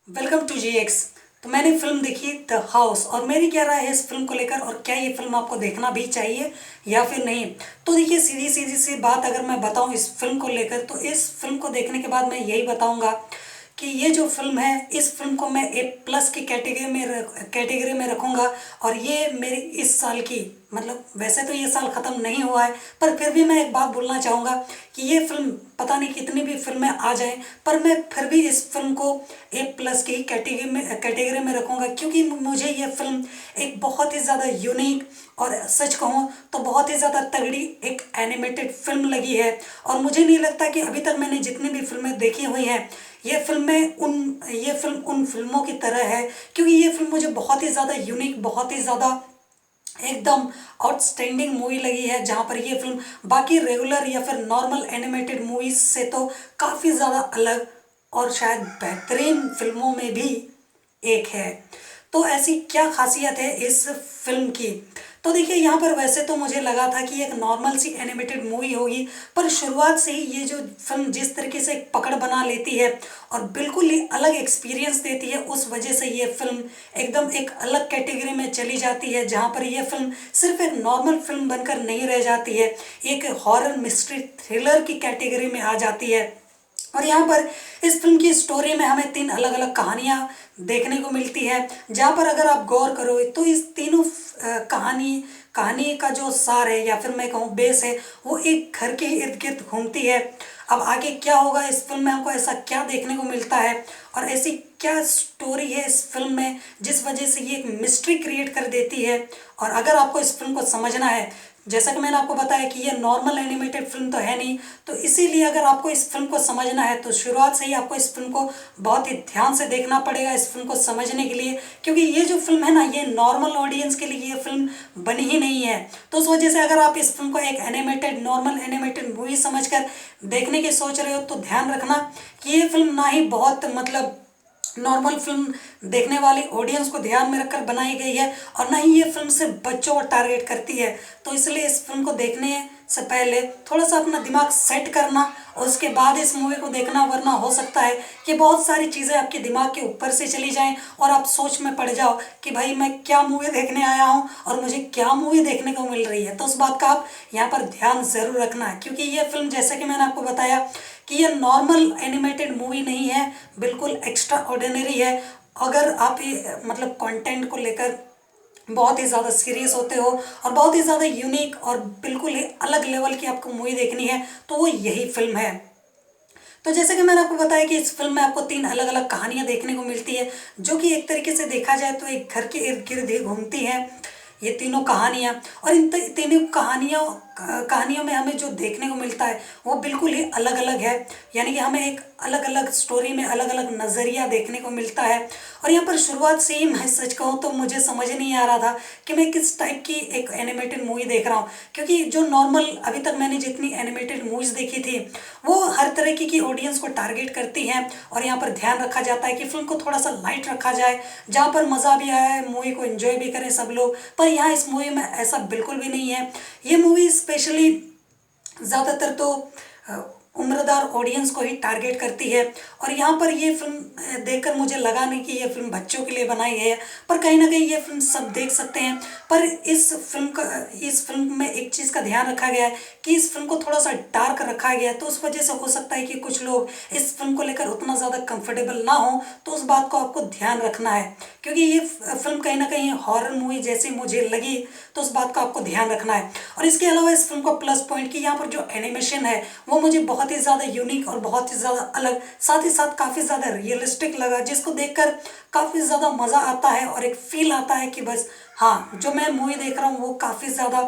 Welcome to GX। तो मैंने film देखी द हाउस, और मेरी क्या राय है इस फिल्म को लेकर, और क्या ये फिल्म आपको देखना भी चाहिए या फिर नहीं। तो देखिए, सीधी सीधी सी बात अगर मैं बताऊं इस फिल्म को लेकर, तो इस फिल्म को देखने के बाद मैं यही बताऊंगा कि ये जो फिल्म है, इस फिल्म को मैं A+ की कैटेगरी में रखूंगा। और ये मेरी इस साल की, मतलब वैसे तो ये साल ख़त्म नहीं हुआ है, पर फिर भी मैं एक बात बोलना चाहूँगा कि ये फिल्म, पता नहीं कितनी भी फिल्में आ जाएं, पर मैं फिर भी इस फिल्म को A+ की कैटेगरी में रखूँगा, क्योंकि मुझे ये फिल्म एक बहुत ही ज़्यादा यूनिक, और सच कहूँ तो बहुत ही ज़्यादा तगड़ी एक एनिमेटेड फिल्म लगी है। और मुझे नहीं लगता कि अभी तक मैंने जितनी भी फिल्में देखी हुई हैं, ये फिल्म उन फिल्मों की तरह है, क्योंकि ये फिल्म मुझे बहुत ही ज़्यादा यूनिक, बहुत ही ज़्यादा एकदम आउटस्टैंडिंग मूवी लगी है। जहाँ पर ये फिल्म बाकी रेगुलर या फिर नॉर्मल एनिमेटेड मूवीज से तो काफ़ी ज़्यादा अलग, और शायद बेहतरीन फिल्मों में भी एक है। तो ऐसी क्या खासियत है इस फिल्म की। तो देखिए, यहाँ पर वैसे तो मुझे लगा था कि एक नॉर्मल सी एनिमेटेड मूवी होगी, पर शुरुआत से ही ये जो फिल्म जिस तरीके से एक पकड़ बना लेती है और बिल्कुल ही अलग एक्सपीरियंस देती है, उस वजह से ये फिल्म एकदम एक अलग कैटेगरी में चली जाती है। जहाँ पर ये फिल्म सिर्फ एक नॉर्मल फिल्म बनकर नहीं रह जाती है, एक हॉरर मिस्ट्री थ्रिलर की कैटेगरी में आ जाती है। और यहाँ पर इस फिल्म की स्टोरी में हमें 3 अलग अलग कहानियाँ देखने को मिलती है, जहाँ पर अगर आप गौर करो तो इस तीनों कहानी का जो सार है, या फिर मैं कहूँ बेस है, वो एक घर के इर्द गिर्द घूमती है। अब आगे क्या होगा इस फिल्म में, हमको ऐसा क्या देखने को मिलता है, और ऐसी क्या स्टोरी है इस फिल्म में जिस वजह से ये एक मिस्ट्री क्रिएट कर देती है। और अगर आपको इस फिल्म को समझना है, जैसा कि मैंने आपको बताया कि ये नॉर्मल एनिमेटेड फिल्म तो है नहीं, तो इसीलिए अगर आपको इस फिल्म को समझना है तो शुरुआत से ही आपको इस फिल्म को बहुत ही ध्यान से देखना पड़ेगा इस फिल्म को समझने के लिए, क्योंकि ये जो फिल्म है ना, ये नॉर्मल ऑडियंस के लिए ये फिल्म बनी ही नहीं है। तो उस वजह से अगर आप इस फिल्म को एक नॉर्मल एनिमेटेड मूवी समझकर देखने की सोच रहे हो, तो ध्यान रखना कि ये फिल्म ना ही बहुत, मतलब नॉर्मल फिल्म देखने वाली ऑडियंस को ध्यान में रखकर बनाई गई है, और ना ही ये फिल्म सिर्फ बच्चों को टारगेट करती है। तो इसलिए इस फिल्म को देखने से पहले थोड़ा सा अपना दिमाग सेट करना, और उसके बाद इस मूवी को देखना, वरना हो सकता है कि बहुत सारी चीज़ें आपके दिमाग के ऊपर से चली जाएं और आप सोच में पड़ जाओ कि भाई मैं क्या मूवी देखने आया हूं और मुझे क्या मूवी देखने को मिल रही है। तो उस बात का आप यहाँ पर ध्यान ज़रूर रखना है, क्योंकि ये फिल्म, जैसे कि मैंने आपको बताया कि ये नॉर्मल एनिमेटेड मूवी नहीं है, बिल्कुल एक्स्ट्रा ऑर्डिनरी है। अगर आप ये, मतलब कंटेंट को लेकर बहुत ही ज़्यादा सीरियस होते हो और बहुत ही ज़्यादा यूनिक और बिल्कुल ही अलग लेवल की आपको मूवी देखनी है, तो वो यही फिल्म है। तो जैसे कि मैंने आपको बताया कि इस फिल्म में आपको 3 अलग अलग कहानियां देखने को मिलती है, जो कि एक तरीके से देखा जाए तो एक घर के इर्द गिर्द ही घूमती हैं ये तीनों कहानियां। और इन तीनों कहानियों में हमें जो देखने को मिलता है वो बिल्कुल ही अलग अलग है, यानी कि हमें एक अलग अलग स्टोरी में अलग अलग नज़रिया देखने को मिलता है। और यहाँ पर शुरुआत से ही मैं सच कहूँ तो मुझे समझ नहीं आ रहा था कि मैं किस टाइप की एक एनिमेटेड मूवी देख रहा हूँ, क्योंकि जो नॉर्मल अभी तक मैंने जितनी एनिमेटेड मूवीज़ देखी थी, वो हर तरह की ऑडियंस को टारगेट करती हैं, और यहाँ पर ध्यान रखा जाता है कि फिल्म को थोड़ा सा लाइट रखा जाए, जहाँ पर मज़ा भी आए, मूवी को एंजॉय भी करें सब लोग। पर यहाँ इस मूवी में ऐसा बिल्कुल भी नहीं है। ये मूवी स्पेशली ज़्यादातर तो उम्रदार ऑडियंस को ही टारगेट करती है। और यहाँ पर ये फिल्म देखकर मुझे लगा नहीं कि ये फिल्म बच्चों के लिए बनाई है, पर कहीं ना कहीं ये फिल्म सब देख सकते हैं। पर इस फिल्म में एक चीज़ का ध्यान रखा गया है कि इस फिल्म को थोड़ा सा डार्क रखा गया है, तो उस वजह से हो सकता है कि कुछ लोग इस फिल्म को लेकर उतना ज़्यादा कंफर्टेबल ना हो। तो उस बात को आपको ध्यान रखना है, क्योंकि ये फिल्म कहीं ना कहीं हॉरर मूवी जैसी मुझे लगी, तो उस बात का आपको ध्यान रखना है। और इसके अलावा इस फिल्म का प्लस पॉइंट कि यहाँ पर जो एनिमेशन है वो मुझे बहुत ही ज़्यादा यूनिक और बहुत ही ज़्यादा अलग, साथ ही साथ काफ़ी ज़्यादा रियलिस्टिक लगा, जिसको देखकर काफ़ी ज़्यादा मज़ा आता है और एक फील आता है कि बस हाँ, जो मैं मूवी देख रहा हूँ वो काफ़ी ज़्यादा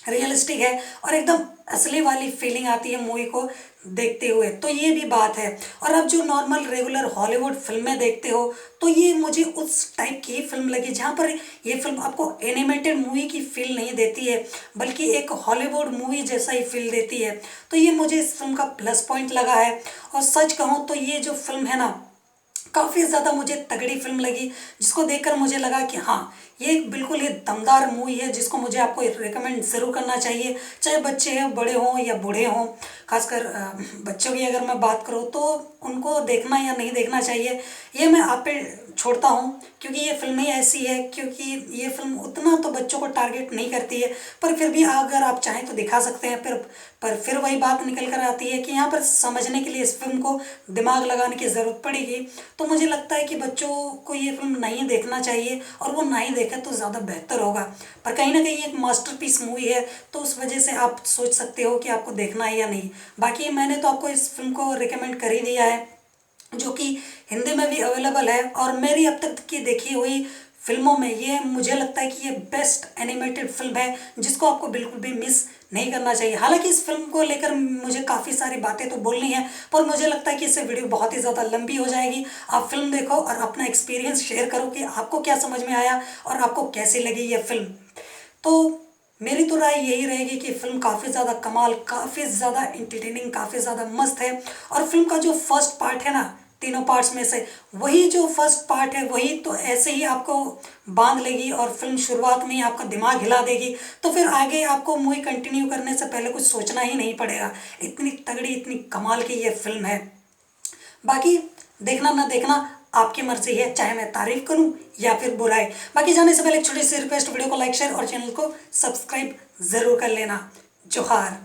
रियलिस्टिक है, और एकदम असली वाली फीलिंग आती है मूवी को देखते हुए। तो ये भी बात है। और अब जो नॉर्मल रेगुलर हॉलीवुड फिल्में देखते हो, तो ये मुझे उस टाइप की फिल्म लगी जहाँ पर ये फिल्म आपको एनिमेटेड मूवी की फील नहीं देती है, बल्कि एक हॉलीवुड मूवी जैसा ही फील देती है। तो ये मुझे इस फिल्म का प्लस पॉइंट लगा है। और सच कहूँ तो ये जो फिल्म है ना, काफ़ी ज़्यादा मुझे तगड़ी फिल्म लगी, जिसको देखकर मुझे लगा कि हाँ, ये बिल्कुल ही दमदार मूवी है जिसको मुझे आपको रिकमेंड ज़रूर करना चाहिए, चाहे बच्चे हैं, बड़े हों या बूढ़े हों। खासकर बच्चों की अगर मैं बात करूँ तो उनको देखना या नहीं देखना चाहिए, ये मैं आप पे छोड़ता हूँ, क्योंकि ये फिल्म ही ऐसी है, क्योंकि ये फिल्म उतना तो बच्चों को टारगेट नहीं करती है, पर फिर भी अगर आप चाहें तो दिखा सकते हैं। पर फिर वही बात निकल कर आती है कि यहाँ पर समझने के लिए इस फिल्म को दिमाग लगाने की ज़रूरत पड़ेगी। तो मुझे लगता है कि बच्चों को ये फिल्म नहीं देखना चाहिए, और वो नहीं देखे तो ज़्यादा बेहतर होगा। पर कहीं ना कहीं एक मास्टरपीस मूवी है, तो उस वजह से आप सोच सकते हो कि आपको देखना है या नहीं। बाकी मैंने तो आपको इस फिल्म को रिकमेंड कर ही दिया है, जो कि हिंदी में भी अवेलेबल है, और मेरी अब तक की देखी हुई फिल्मों में ये मुझे लगता है कि ये बेस्ट एनिमेटेड फिल्म है, जिसको आपको बिल्कुल भी मिस नहीं करना चाहिए। हालांकि इस फिल्म को लेकर मुझे काफ़ी सारी बातें तो बोलनी है, पर मुझे लगता है कि इससे वीडियो बहुत ही ज़्यादा लंबी हो जाएगी। आप फिल्म देखो और अपना एक्सपीरियंस शेयर करो कि आपको क्या समझ में आया और आपको कैसी लगी ये फिल्म। तो मेरी तो राय यही रहेगी कि फिल्म काफ़ी ज़्यादा कमाल, काफ़ी ज़्यादा इंटरटेनिंग, काफ़ी ज़्यादा मस्त है। और फिल्म का जो फर्स्ट पार्ट है ना, तीनों पार्ट्स में से वही जो फर्स्ट पार्ट है, वही तो ऐसे ही आपको बांध लेगी, और फिल्म शुरुआत में ही आपका दिमाग हिला देगी। तो फिर आगे आपको मूवी कंटिन्यू करने से पहले कुछ सोचना ही नहीं पड़ेगा। इतनी तगड़ी, इतनी कमाल की ये फिल्म है। बाकी देखना ना देखना आपकी मर्जी है, चाहे मैं तारीफ करूं या फिर बुराई। बाकी जाने से पहले एक छोटी सी रिक्वेस्ट, वीडियो को लाइक, शेयर और चैनल को सब्सक्राइब जरूर कर लेना। जोहार।